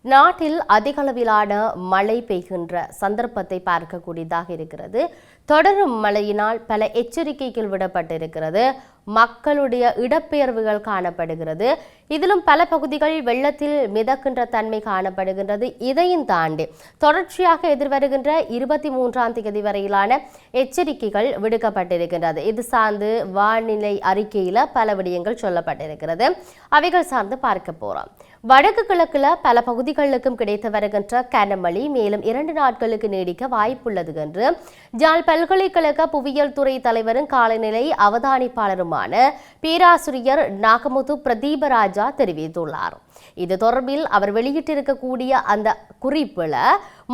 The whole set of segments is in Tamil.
நாட்டில் அதிகளவிலான மழை பெய்கின்ற சந்தர்ப்பத்தை பார்க்கக்கூடியதாக இருக்கிறது. தொடரும் மழையினால் பல எச்சரிக்கைகள் விடப்பட்டிருக்கிறது. மக்களுடைய இடப்பெயர்வுகள் காணப்படுகிறது. இதிலும் பல பகுதிகள் வெள்ளத்தில் மிதக்கின்ற தன்மை காணப்படுகின்றது. இதையும் தாண்டி தொடர்ச்சியாக எதிர்வருகின்ற 23ஆம் தேதி வரையிலான எச்சரிக்கைகள் விடுக்கப்பட்டிருக்கின்றது. இது சார்ந்து வானிலை அறிக்கையில பல விடயங்கள் சொல்லப்பட்டிருக்கிறது. அவைகள் சார்ந்து பார்க்க போறோம். வடக்கு கிழக்குல பல பகுதிகளுக்கும் கிடைத்து வருகின்ற கனமழை மேலும் 2 நாட்களுக்கு நீடிக்க வாய்ப்புள்ளது என்று ஜாழ் பல்கலைக்கழக புவியியல் துறை தலைவரும் காலநிலை அவதானிப்பாளருமான பேராசிரியர் நாகமுத்து பிரதீபராஜா தெரிவித்துள்ளார். இது தொடர்பில் அவர் வெளியிட்டிருக்கக்கூடிய அந்த குறிப்பில்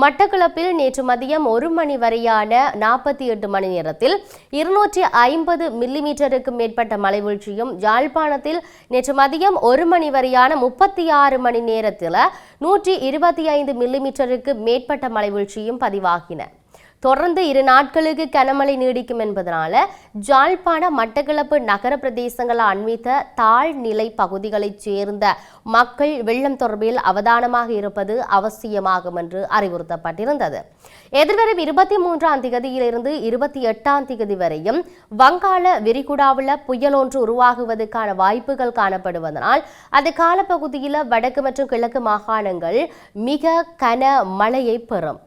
மட்டக்களப்பில் நேற்று மதியம் 1 மணி வரையான 48 மணி நேரத்தில் 250 மில்லிமீட்டருக்கு மேற்பட்ட மழை வீழ்ச்சியும், யாழ்ப்பாணத்தில் நேற்று மதியம் 1 மணி வரையான 36 மணி நேரத்தில் 125 மில்லிமீட்டருக்கு மேற்பட்ட மழை வீழ்ச்சியும் பதிவாகின. தொடர்ந்து 2 நாட்களுக்கு கனமழை நீடிக்கும் என்பதனால யாழ்ப்பாண மட்டக்களப்பு நகர பிரதேசங்கள் அண்மித்த தாழ்நிலை பகுதிகளைச் சேர்ந்த மக்கள் வெள்ளம் தொடர்பில் அவதானமாக இருப்பது அவசியமாகும் என்று அறிவுறுத்தப்பட்டிருந்தது. எதிர்வரும் 23ஆம் தேதியிலிருந்து 28ஆம் தேதி வரையும் வங்காள விரிகுடாவில் புயல் ஒன்று உருவாகுவதற்கான வாய்ப்புகள் காணப்படுவதனால் அந்த காலப்பகுதியில் வடக்கு மற்றும் கிழக்கு மாகாணங்கள் மிக கன மழையை பெறும்.